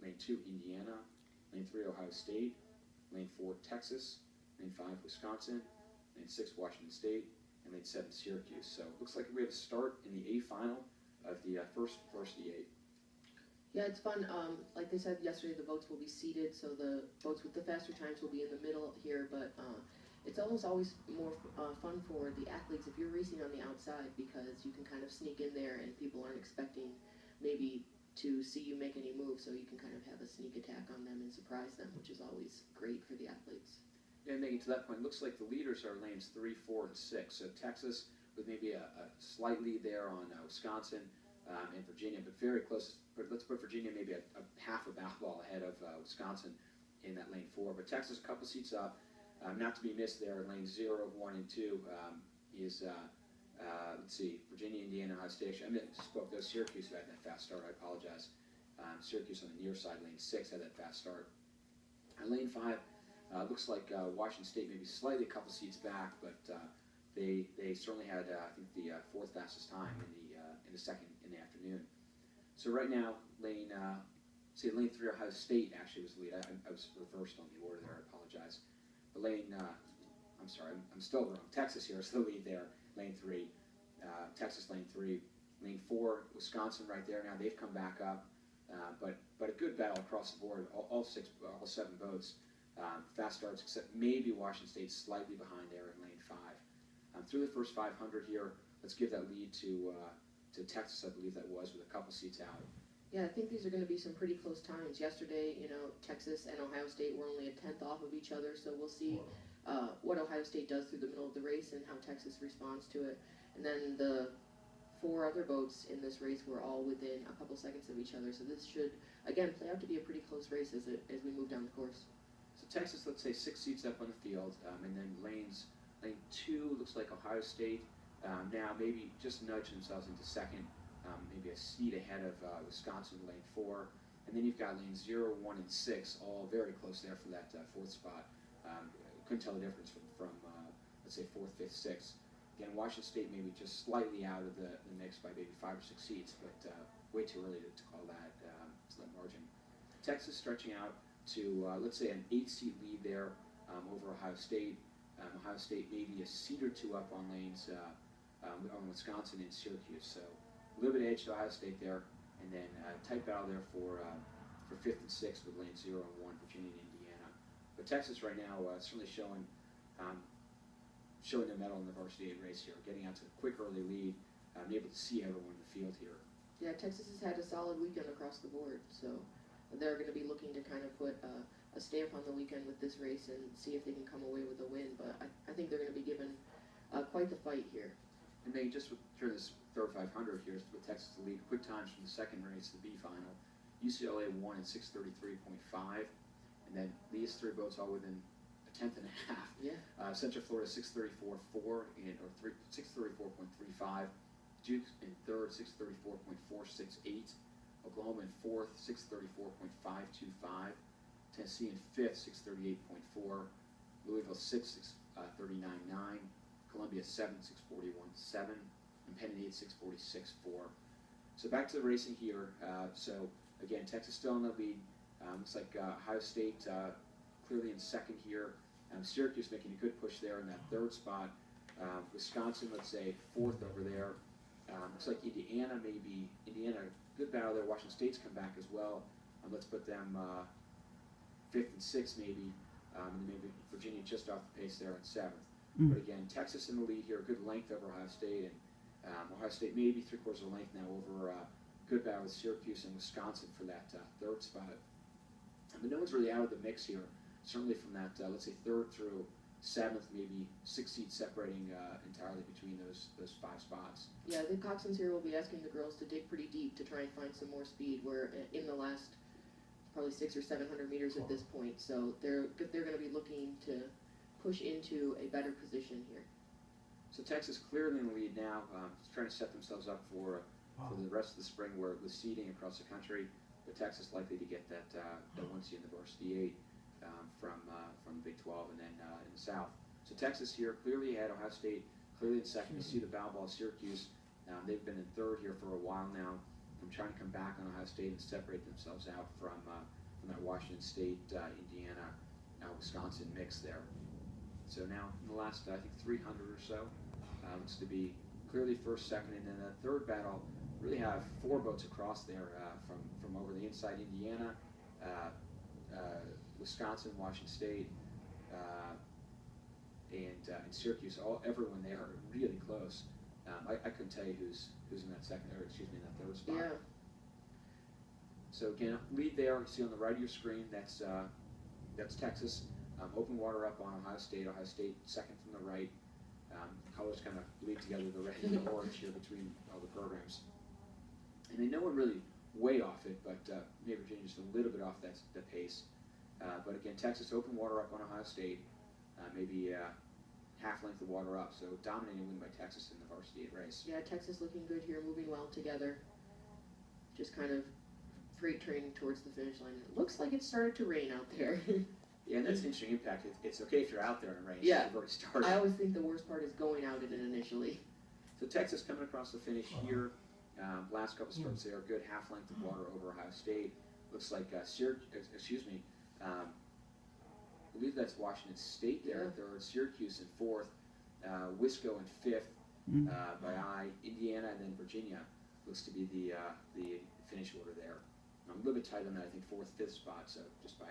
Lane 2, Indiana. Lane 3, Ohio State. Lane 4, Texas. Lane 5, Wisconsin. Lane 6, Washington State. And Lane 7, Syracuse. So it looks like we have a start in the A final of the first of the 8. Yeah, it's fun. Like they said yesterday, the boats will be seated, so the boats with the faster times will be in the middle here, but it's almost always more fun for the athletes if you're racing on the outside, because you can kind of sneak in there and people aren't expecting maybe to see you make any moves, so you can kind of have a sneak attack on them and surprise them, which is always great for the athletes. Yeah, making to that point, looks like the leaders are lanes 3, 4, and 6. So Texas with maybe a slight lead there on Wisconsin and Virginia, but very close. But let's put Virginia maybe a half a basketball ahead of Wisconsin in that lane 4. But Texas a couple seats up, not to be missed there. Lanes 0, 1, and 2 is let's see, Virginia, Indiana, Ohio State. I spoke those Syracuse who had that fast start. I apologize. Syracuse on the near side, lane 6 had that fast start. And lane 5. Looks like Washington State maybe slightly a couple seats back, but they certainly had I think the 4th fastest time in the second in the afternoon. So right now, lane 3 Ohio State actually was the lead. I was reversed on the order there. I apologize. But I'm sorry, I'm still wrong. Texas here is the lead there. Lane 3, Texas lane 3, lane 4, Wisconsin right there. Now they've come back up, but a good battle across the board. All 7 boats. Fast starts, except maybe Washington State slightly behind there in lane 5. Through the first 500 here, let's give that lead to Texas, I believe that was, with a couple seats out. Yeah, I think these are going to be some pretty close times. Yesterday, Texas and Ohio State were only a tenth off of each other, so we'll see what Ohio State does through the middle of the race and how Texas responds to it. And then the 4 other boats in this race were all within a couple seconds of each other, so this should, again, play out to be a pretty close race as we move down the course. So Texas, let's say 6 seats up on the field, and then lane 2 looks like Ohio State now maybe just nudge themselves into second, maybe a seat ahead of Wisconsin, lane 4, and then you've got lanes 0, 1, and 6 all very close there for that 4th spot. Couldn't tell the difference from let's say 4th, 5th, 6th. Again, Washington State maybe just slightly out of the mix by maybe 5 or 6 seats, but way too early to call that margin. Texas stretching out to, let's say, an 8-seat lead there over Ohio State. Ohio State maybe a seat or 2 up on lanes on Wisconsin and Syracuse. So a little bit of edge to Ohio State there, and then tight battle there for 5th and 6th with lanes 0 and 1, Virginia and Indiana. But Texas right now certainly showing their mettle in the varsity 8 race here, getting out to a quick early lead, able to see everyone in the field here. Yeah, Texas has had a solid weekend across the board, so they're going to be looking to kind of put a stamp on the weekend with this race and see if they can come away with a win. But I think they're going to be given quite the fight here. And maybe just during this third 500 here, with Texas to lead, quick times from the second race, the B final. UCLA won in 6:33.5, and then these 3 boats all within a tenth and a half. Yeah. Central Florida 6:34.4 or 6:34.35. Duke in 3rd 6:34.468. Oklahoma in 4th 6:34.525. Tennessee in 5th 6:38.4. Louisville 6th 6:39.9. Columbia 7th 6:41.7. And Penn 8th 6:46.4. So back to the racing here. So again, Texas still in the lead. Looks like Ohio State clearly in second here. Syracuse making a good push there in that 3rd spot. Wisconsin, let's say 4th over there. Looks like Indiana, good battle there. Washington State's come back as well. Let's put them 5th and 6th maybe. And maybe Virginia just off the pace there in 7th. But again, Texas in the lead here, good length over Ohio State, and Ohio State maybe 3/4 of a length now over good battle with Syracuse and Wisconsin for that 3rd spot. But no one's really out of the mix here, certainly from that, let's say 3rd through 7th, maybe 6 seats separating entirely between those 5 spots. Yeah, the coxswains here will be asking the girls to dig pretty deep to try and find some more speed. We're in the last probably 600 or 700 meters at this point, so they're going to be looking to push into a better position here. So Texas clearly in the lead now, trying to set themselves up for the rest of the spring where with seeding across the country, but Texas likely to get that 1 seed in the varsity 8 from the Big 12 and then in the South. So Texas here clearly ahead, Ohio State clearly in second. You see the battle ball Syracuse. They've been in 3rd here for a while now. from trying to come back on Ohio State and separate themselves out from that Washington State, Indiana, Wisconsin mix there. So now in the last, I think, 300 or so, looks to be clearly first, second, and then the third battle really have 4 boats across there from over the inside Indiana, Wisconsin, Washington State, and Syracuse. Everyone there are really close. I couldn't tell you who's in that second, or excuse me, in that third spot. Yeah. So again, lead there. You see on the right of your screen, that's Texas. Open water up on Ohio State. Ohio State second from the right. Colors kind of bleed together, the red and the orange here between all the programs. And then no one really way off it, but maybe Virginia just a little bit off that pace. But again, Texas open water up on Ohio State, maybe half length of water up. So dominating win by Texas in the varsity race. Yeah, Texas looking good here, moving well together. Just kind of freight train towards the finish line. It looks like it started to rain out there. Yeah, and that's an interesting impact. It's okay if you're out there in the rain. Yeah. You've already started. I always think the worst part is going out in it initially. So Texas coming across the finish here. Last couple starts there, good half length of water over Ohio State. Looks like I believe that's Washington State there in third, Syracuse in fourth, Wisco in fifth by eye, Indiana, and then Virginia looks to be the finish order there. I'm a little bit tight on that, I think fourth, fifth spot, so just by